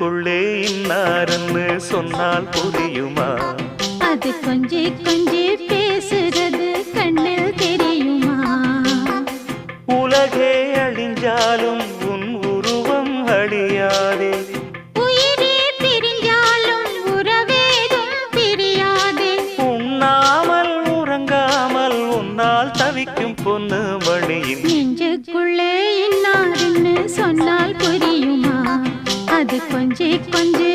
நெஞ்சுக்குள்ளே இன்னாருன்னு சொன்னால் புரியுமா? அது கொஞ்சி கொஞ்சி பேசுறது கண்ணில் தெரியுமா? உலகே அழிஞ்சாலும் உன் உருவம் அழியாதே, உயிரே பிரிஞ்சாலும் உறவேதும் பிரியாதே. உண்ணாமல் உறங்காமல் உன்னால் தவிக்கும் பொண்ணு மணியின் நெஞ்சுக்குள்ளே இன்னாருன்னு சொன்னால் புரியுமா? அது கொஞ்சி கொஞ்சி